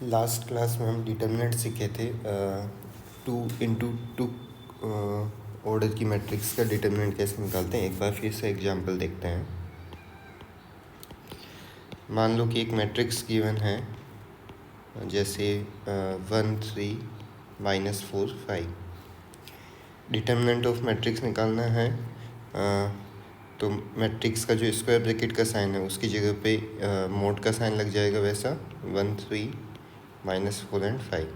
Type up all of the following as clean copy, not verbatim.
Last class में हम determinant सीखे थे। 2 into 2 ऑर्डर की मैट्रिक्स का डिटर्मिनेंट कैसे निकालते हैं। एक बार फिर से एग्जांपल देखते हैं। मान लो कि एक मैट्रिक्स गिवन है, जैसे 1 3 -4 5। डिटर्मिनेंट ऑफ मैट्रिक्स निकालना है, तो मैट्रिक्स का जो स्क्वायर ब्रैकेट का साइन है उसकी जगह पे मोड का साइन लग जाएगा, वैसा 1 3 -4 एंड 5।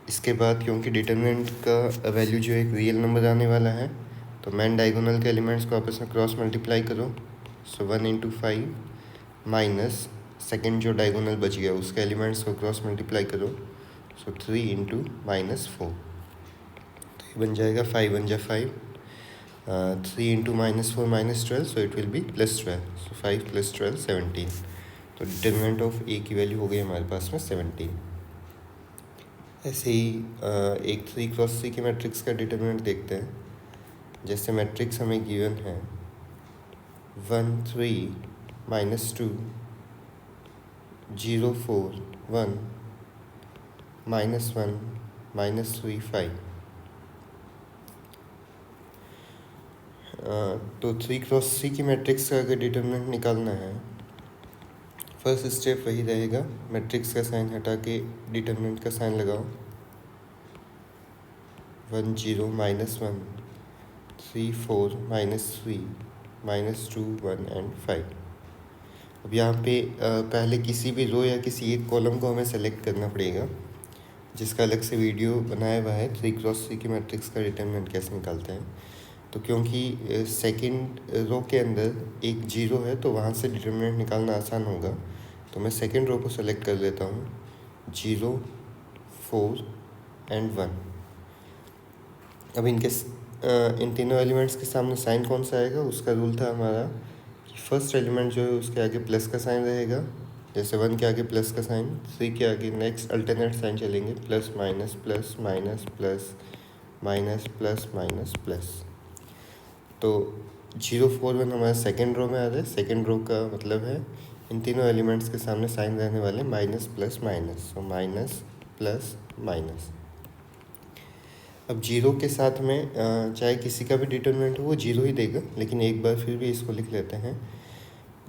इसके बाद क्योंकि डिटर्मिनेंट का वैल्यू जो एक रियल नंबर आने वाला है, तो मैन डायगोनल के एलिमेंट्स को आपस में क्रॉस मल्टीप्लाई करो। सो 1 × 5 माइनस सेकेंड जो डायगोनल बच गया उसके एलिमेंट्स को क्रॉस मल्टीप्लाई करो। सो 3 × -4, तो ये बन जाएगा 5 1 जा 5, 3 × -4 -12, सो इट विल बी +12। सो 5 + 12 17। तो डिटर्मिनेंट ऑफ ए की वैल्यू हो गई हमारे पास में 17। ऐसे ही एक 3 × 3 की मैट्रिक्स का डिटर्मिनेंट देखते हैं। जैसे मैट्रिक्स हमें गिवन है 1 3 -2 0 4 1 -1 -3 5। तो 3 × 3 की मैट्रिक्स का अगर डिटर्मिनेंट निकालना है, फर्स्ट स्टेप वही रहेगा, मैट्रिक्स का साइन हटा के डिटर्मिनेंट का साइन लगाओ। 1 0 -1 3 4 -3 -2 1 एंड 5। अब यहाँ पे पहले किसी भी रो या किसी एक कॉलम को हमें सेलेक्ट करना पड़ेगा, जिसका अलग से वीडियो बनाया हुआ है 3 × 3 की मैट्रिक्स का डिटर्मिनेंट कैसे निकालते हैं। तो क्योंकि सेकंड रो के अंदर एक 0 है, तो वहाँ से डिटर्मिनेंट निकालना आसान होगा। तो मैं सेकंड रो को सेलेक्ट कर लेता हूँ, 0 4 एंड 1। अब इन तीनों एलिमेंट्स के सामने साइन कौन सा आएगा, उसका रूल था हमारा कि फर्स्ट एलिमेंट जो है उसके आगे प्लस का साइन रहेगा। जैसे 1 के आगे प्लस का साइन, 3 के आगे नेक्स्ट अल्टरनेट साइन चलेंगे, plus minus plus minus plus minus plus minus plus. तो 0 4 1 हमारे सेकेंड रो में आ रहा है। सेकेंड रो का मतलब है इन तीनों एलिमेंट्स के सामने साइन रहने वाले माइनस प्लस माइनस, तो माइनस प्लस माइनस। अब 0 के साथ में चाहे किसी का भी डिटर्मिनेंट हो वो 0 ही देगा, लेकिन एक बार फिर भी इसको लिख लेते हैं।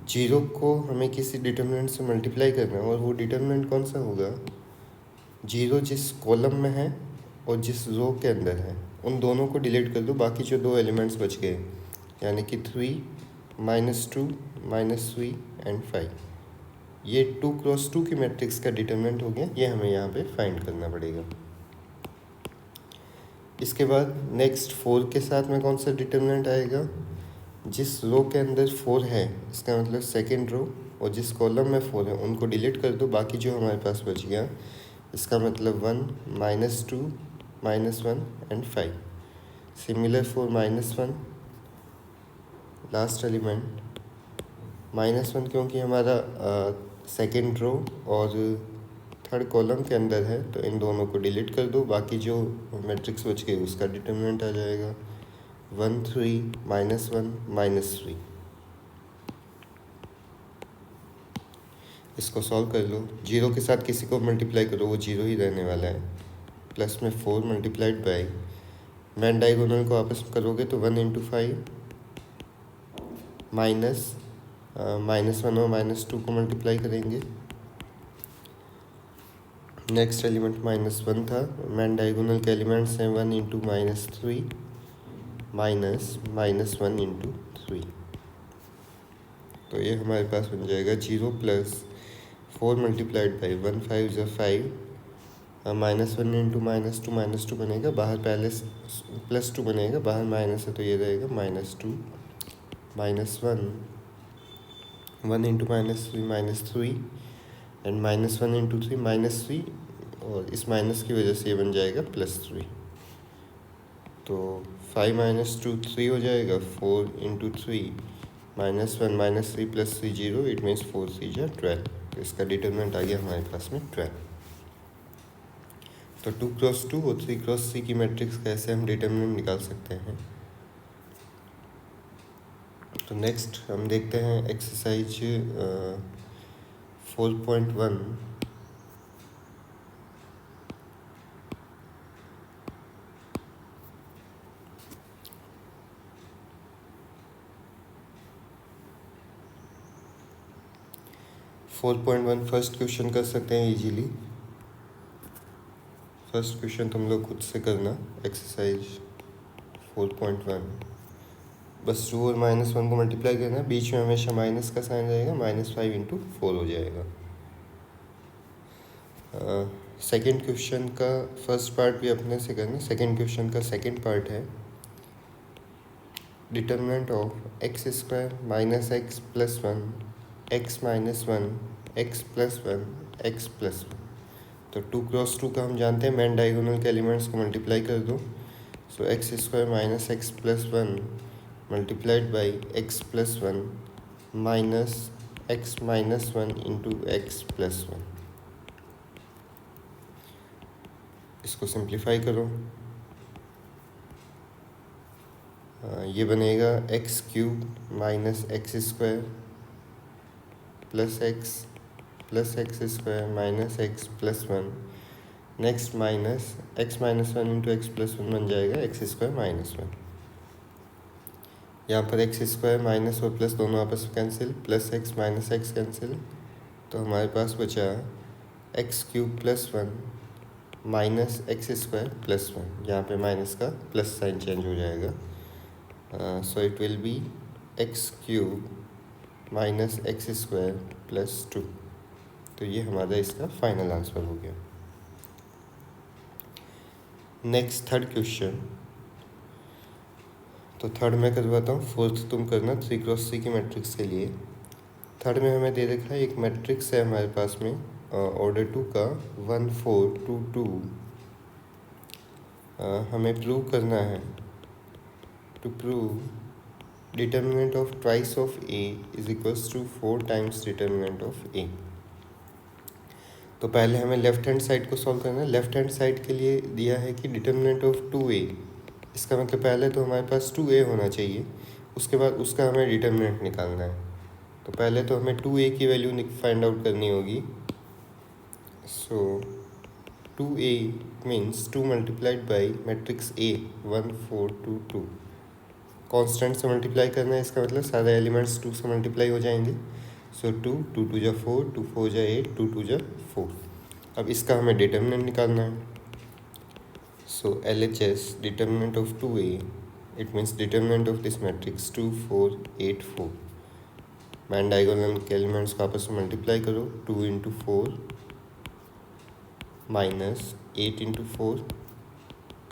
0 को हमें किसी डिटर्मिनेंट से मल्टीप्लाई करना है, और वो डिटर्मिनेंट कौन सा होगा, 0 जिस कॉलम में है और जिस रो के अंदर है उन दोनों को डिलीट कर दो, बाकी जो दो एलिमेंट्स बच गए, यानी कि 3 -2 -3 एंड 5। ये 2 × 2 की मैट्रिक्स का डिटर्मिनेंट हो गया, ये हमें यहाँ पे फाइंड करना पड़ेगा। इसके बाद नेक्स्ट 4 के साथ में कौन सा डिटर्मिनेंट आएगा, जिस रो के अंदर 4 है, इसका मतलब सेकेंड रो, और जिस कॉलम में 4 है उनको डिलीट कर दो, बाकी जो हमारे पास बच गया, इसका मतलब 1 -2 -1 and 5। Similar for -1, last element -1, क्योंकि हमारा सेकेंड रो और थर्ड कॉलम के अंदर है, तो इन दोनों को डिलीट कर दो, बाकी जो मैट्रिक्स बच गई उसका डिटर्मिनेंट आ जाएगा 1 3 -1 -3। इसको सॉल्व कर लो। 0 के साथ किसी को मल्टीप्लाई करो, वो 0 ही रहने वाला है। प्लस में 4 मल्टीप्लाइड बाई, मैन डायगोनल को आपस में करोगे तो 1 × 5 माइनस -1 और -2 को मल्टीप्लाई करेंगे। नेक्स्ट एलिमेंट -1 था, मैन डायगोनल के एलिमेंट्स हैं 1 × -3 माइनस -1 × 3। तो ये हमारे पास बन जाएगा 0 + 4 मल्टीप्लाइड बाई 1 5 × 5, -1 × -2 बनेगा, बाहर पहले +2 बनेगा, बाहर माइनस है तो ये रहेगा -2 -1 1 × -3 एंड -1 × 3 -3, और इस माइनस की वजह से ये बन जाएगा +3। तो 5 - 2 3 हो जाएगा, 4 × 3 -1 -3 + 3 0, इट मीन्स 4 3 जा 12। तो इसका डिटर्मिनेंट आ गया हमारे पास में 12। तो 2 × 2 और 3 × 3 की मैट्रिक्स कैसे हम डिटर्मिनेंट निकाल सकते हैं। तो नेक्स्ट हम देखते हैं एक्सरसाइज 4.1 4.1 फर्स्ट क्वेश्चन कर सकते हैं इजीली। फर्स्ट क्वेश्चन तुम लोग खुद से करना, एक्सरसाइज 4.1। बस 2 और -1 को मल्टीप्लाई करना, बीच में हमेशा माइनस का साइन रहेगा, -5 × 4 हो जाएगा। सेकेंड क्वेश्चन का फर्स्ट पार्ट भी अपने से करना। सेकेंड क्वेश्चन का सेकेंड पार्ट है determinant of x² - x + 1 x - 1 x + 1 x + 1। तो 2 × 2 का हम जानते हैं, मैन डायगोनल के एलिमेंट्स को मल्टीप्लाई कर दो। सो x² - x + 1 multiplied by x + 1 minus x - 1 × x + 1। इसको सिंप्लीफाई करो, ये बनेगा x³ - x² + x + x² - x + 1। Next minus x - 1 × x + 1 बन जाएगा x² - 1। यहाँ पर x² माइनस और प्लस दोनों आपस में cancel, plus x - x cancel, तो हमारे पास बचा x³ + 1 माइनस x² + 1। यहाँ पे माइनस का प्लस साइन चेंज हो जाएगा। So it will be x³ - x² + 2। तो ये हमारा इसका फाइनल आंसर हो गया। नेक्स्ट थर्ड क्वेश्चन, तो थर्ड मैं करवाता हूँ, फोर्थ तुम करना 3 × 3 की मैट्रिक्स के लिए। थर्ड में हमें दे रखा है एक मैट्रिक्स है हमारे पास में ऑर्डर 2 का 1 4 2 2। हमें प्रूव करना है, to prove determinant of twice of a is equals to 4 times determinant of a। तो पहले हमें लेफ्ट हैंड साइड को सॉल्व करना है। लेफ्ट हैंड साइड के लिए दिया है कि डिटर्मिनेंट ऑफ 2a, इसका मतलब पहले तो हमारे पास 2a होना चाहिए, उसके बाद उसका हमें डिटर्मिनेंट निकालना है। तो पहले तो हमें 2a की वैल्यू फाइंड आउट करनी होगी। सो 2a means 2 multiplied by matrix a 1 4 2 2। Constant से मल्टीप्लाई करना है, इसका मतलब सारे एलिमेंट्स 2 से मल्टीप्लाई हो जाएंगे। सो 2 2 2 जा 4 2 4 जा 8 2 2 जा 4। अब इसका हमें डिटर्मिनेंट निकालना है। सो LHS determinant of 2a, it means determinant of this matrix 2 4 8 4। Man diagonal के एलिमेंट्स को आपस में मल्टीप्लाई करो, 2 × 4 माइनस 8 × 4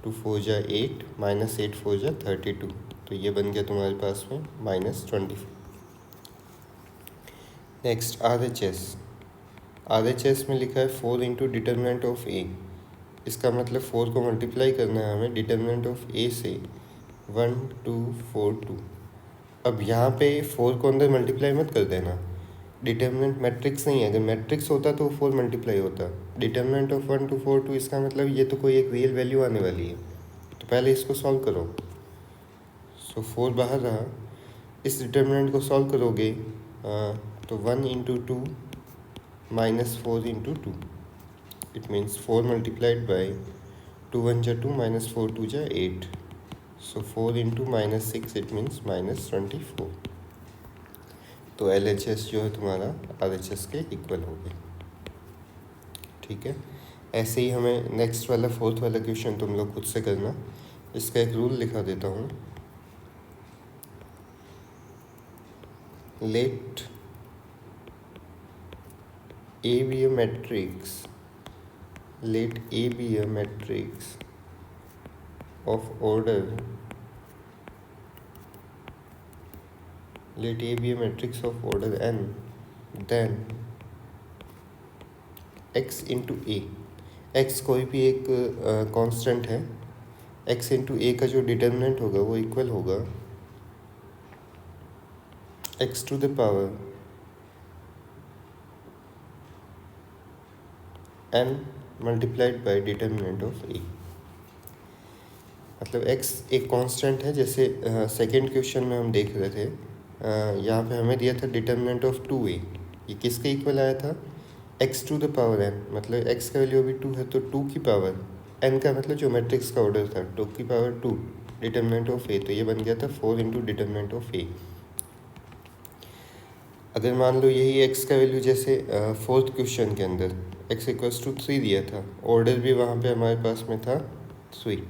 2 4 जा 8 माइनस 8 4 जा 32। तो ये बन गया तुम्हारे पास में -24। नेक्स्ट RHS में लिखा है 4 × डिटर्मिनेंट ऑफ a। इसका मतलब 4 को मल्टीप्लाई करना है हमें डिटर्मिनेंट ऑफ a से 1 2 4 2। अब यहाँ पे 4 को अंदर मल्टीप्लाई मत कर देना, डिटर्मिनेंट मैट्रिक्स नहीं है। अगर मैट्रिक्स होता तो 4 मल्टीप्लाई होता। डिटर्मिनेंट ऑफ 1 2 4 2, इसका मतलब ये तो कोई एक रियल वैल्यू आने वाली है। तो पहले इसको सॉल्व करो। सो 4 बाहर रहा, इस डिटर्मिनेंट को सॉल्व करोगे तो 1 × 2 minus 4 × 2। It means 4 multiplied by 2 1 जा 2 माइनस 4 2 जा 8। सो 4 × -6 इट मीन्स -24। तो LHS जो है तुम्हारा RHS के इक्वल हो गया। ठीक है, ऐसे ही हमें नेक्स्ट वाला फोर्थ वाला क्वेश्चन तुम लोग खुद से करना। इसका एक रूल लिखा देता हूँ। Let A be a matrix, let A be a matrix of order, let A be a matrix of order n, then x into A, x कोई भी एक कांस्टेंट है, x into A का जो डिटर्मिनेंट होगा वो इक्वल होगा x to the power n multiplied by determinant of A। मतलब x एक कांस्टेंट है, जैसे सेकेंड क्वेश्चन में हम देख रहे थे, यहाँ पे हमें दिया था डिटर्मिनेंट ऑफ 2a, ये किसके इक्वल आया था x to the power n, मतलब x का वैल्यू अभी 2 है तो 2 की पावर n का मतलब जो मैट्रिक्स का ऑर्डर था 2 की पावर 2 डिटर्मिनेंट ऑफ a, तो ये बन गया था 4 × डिटर्मिनेंट ऑफ a। अगर मान लो यही x का वैल्यू जैसे फोर्थ क्वेश्चन के अंदर x इक्वल्स टू 3 दिया था, ऑर्डर भी वहाँ पे हमारे पास में था 3,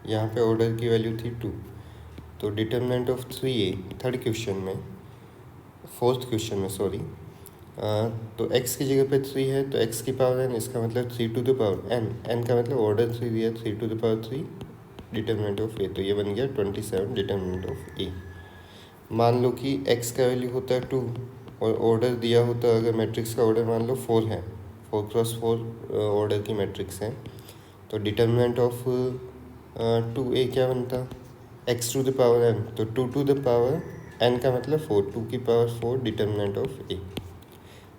यहाँ पे ऑर्डर की वैल्यू थी 2, तो determinant of 3a third question में, फोर्थ क्वेश्चन में सॉरी, तो x की जगह पे 3 है तो x की पावर n, इसका मतलब 3 to the power n, n का मतलब ऑर्डर 3 दिया, 3 to the power 3 determinant of a, तो ये बन गया 27 डिटर्मिनेंट ऑफ a। मान लो कि x का वैल्यू होता है 2 और ऑर्डर दिया होता है, अगर मैट्रिक्स का ऑर्डर मान लो 4 है, 4x4 ऑर्डर की मैट्रिक्स है, तो डिटर्मिनेंट ऑफ 2a क्या बनता, x to the power n, तो 2 टू द पावर n का मतलब 4, 2 की पावर 4 डिटर्मिनेंट ऑफ a।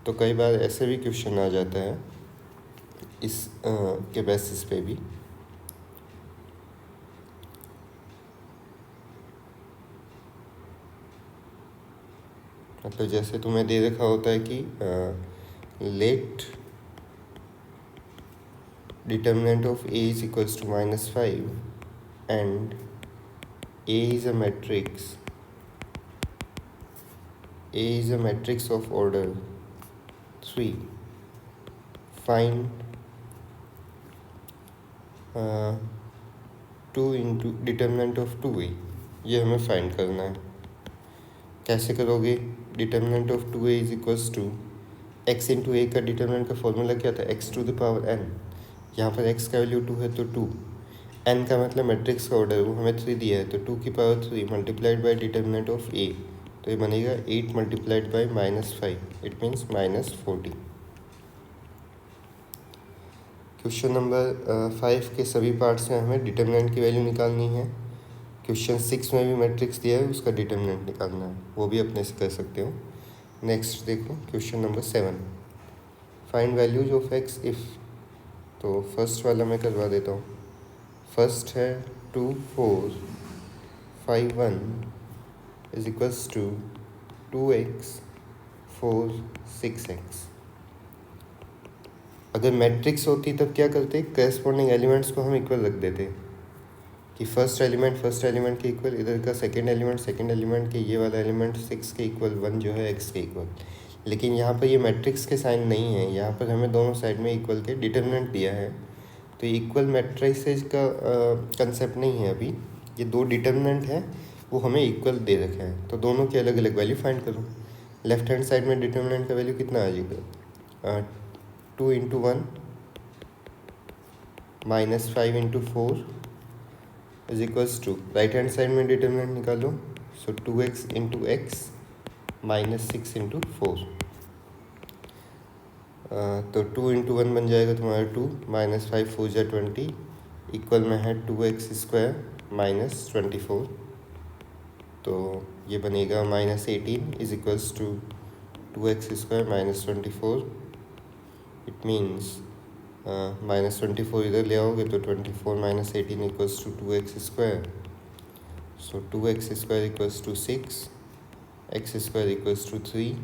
तो कई बार ऐसे भी क्वेश्चन आ जाता है इस के बेसिस पे भी। मतलब जैसे तुम्हें दे रखा होता है कि let determinant of a is equals to -5 and a is a matrix of order 3, find 2 into determinant of 2a, ये हमें फाइंड करना है। कैसे करोगे, determinant of 2a is equals to x into a का डिटर्मिनेंट का फॉर्मूला क्या था, x to the power n, यहाँ पर x का वैल्यू 2 है तो 2, n का मतलब मैट्रिक्स का ऑर्डर वो हमें 3 दिया है, तो 2 की power 3 multiplied by determinant of a, तो ये बनेगा 8 multiplied by -5, it means -40। Question number 5 के सभी पार्ट्स में हमें डिटर्मिनेंट की वैल्यू निकालनी है। क्वेश्चन 6 में भी मैट्रिक्स दिया है, उसका डिटर्मिनेंट निकालना है, वो भी अपने से कर सकते हो। नेक्स्ट देखो question number 7, find values of x if. तो फर्स्ट वाला मैं करवा देता हूँ। फर्स्ट है 2 4 5 1 is equals to 2x 4 6x। अगर मैट्रिक्स होती तब क्या करते, करेस्पॉन्डिंग एलिमेंट्स को हम इक्वल रख देते कि फर्स्ट एलिमेंट के इक्वल, इधर का सेकंड एलिमेंट के, ये वाला एलिमेंट 6 के इक्वल, 1 जो है x के इक्वल। लेकिन यहाँ पर ये मैट्रिक्स के साइन नहीं है, यहाँ पर हमें दोनों साइड में इक्वल के डिटर्मिनेंट दिया है, तो इक्वल मैट्रिसेज का कंसेप्ट नहीं है अभी, ये दो डिटर्मिनेंट है वो हमें इक्वल दे रखे हैं, तो दोनों की अलग अलग वैल्यू फाइंड करो। लेफ्ट हैंड साइड में डिटर्मिनेंट का वैल्यू कितना आ जाएगा, 2 into 1 -5 into 4 is equals to, right hand side में डिटर्मिनेंट निकालो, so 2x into x -6 into 4, तो 2 इंटू 1 बन जाएगा तुम्हारा 2, -5 4 जा 20, इक्वल में है 2x² -24, तो ये बनेगा -18 is equals to 2x² -24। It means -24 इधर ले आओगे तो 24 -18 equals to 2x², so 2x² equals to 6, x² equals to 3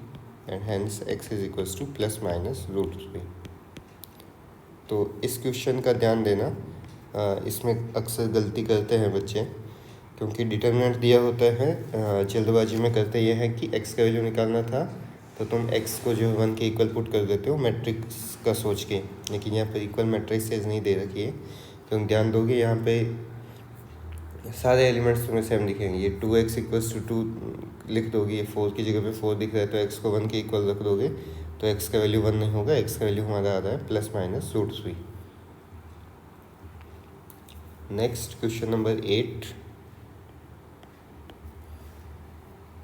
and hence x is equals to ±√3। तो इस क्वेश्चन का ध्यान देना, इसमें अक्सर गलती करते हैं बच्चे, क्योंकि डिटर्मिनेंट दिया होता है, जल्दबाजी में करते ये हैं कि x का वैल्यू निकालना था तो तुम x को जो 1 के इक्वल पुट कर देते हो मैट्रिक्स का सोच के, लेकिन यहाँ पर इक्वल मैट्रिक्सेज नहीं दे रखी है। क्योंकि ध्यान दोगे यहाँ पे सारे एलिमेंट्स तुम्हें सेम दिखेंगे, ये 2x इक्वल्स टू 2 लिख दोगे, ये 4 की जगह पे 4 दिख रहा है तो x को 1 के इक्वल रख दोगे, तो x का वैल्यू 1 नहीं होगा, x का वैल्यू हमारा आ रहा है ±√3। नेक्स्ट क्वेश्चन नंबर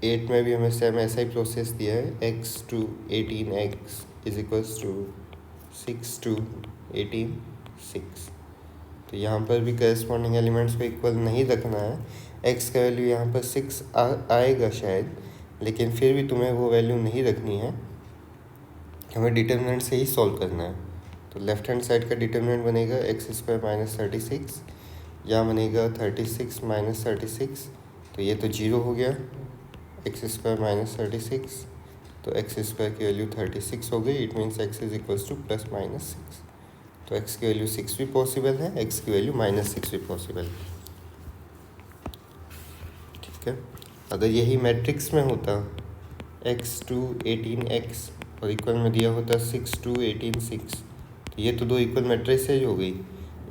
8 में भी हमें सेम ऐसा ही प्रोसेस दिया है, x to 18x is equals to 6 to 18 6, तो यहाँ पर भी करेस्पॉन्डिंग एलिमेंट्स को इक्वल नहीं रखना है। x का वैल्यू यहाँ पर 6 आएगा शायद, लेकिन फिर भी तुम्हें वो वैल्यू नहीं रखनी है, हमें डिटर्मिनेंट से ही सॉल्व करना है। तो लेफ्ट हैंड साइड का डिटर्मिनेंट बनेगा x² -36, यहाँ बनेगा 36 -36, तो ये तो 0 हो गया, x² -36, तो x² की वैल्यू 36 हो गई, it means x is equals to +-6, तो x की वैल्यू 6 भी पॉसिबल है, x की वैल्यू -6 भी पॉसिबल है। ठीक है, अगर यही मैट्रिक्स में होता x2 18x और इक्वल में दिया होता 6 2 18 6। तो ये तो दो इक्वल मैट्रिसेज हो गई।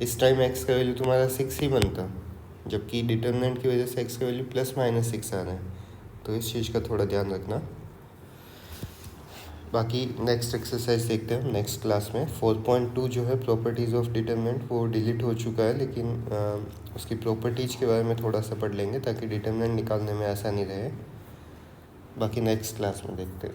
इस टाइम x का वैल्यू तुम्हारा 6 ही बनता, जबकि डिटर्मिनेंट की वजह से x का वैल्यू +/6 आ रहा है। तो इस चीज़ का थोड़ा ध्यान रखना। बाकी नेक्स्ट एक्सरसाइज देखते हैं हम नेक्स्ट क्लास में। 4.2 जो है प्रॉपर्टीज़ ऑफ डिटर्मिनेंट, वो डिलीट हो चुका है, लेकिन उसकी प्रॉपर्टीज़ के बारे में थोड़ा सा पढ़ लेंगे ताकि डिटर्मिनेंट निकालने में आसानी रहे। बाकी नेक्स्ट क्लास में देखते हैं।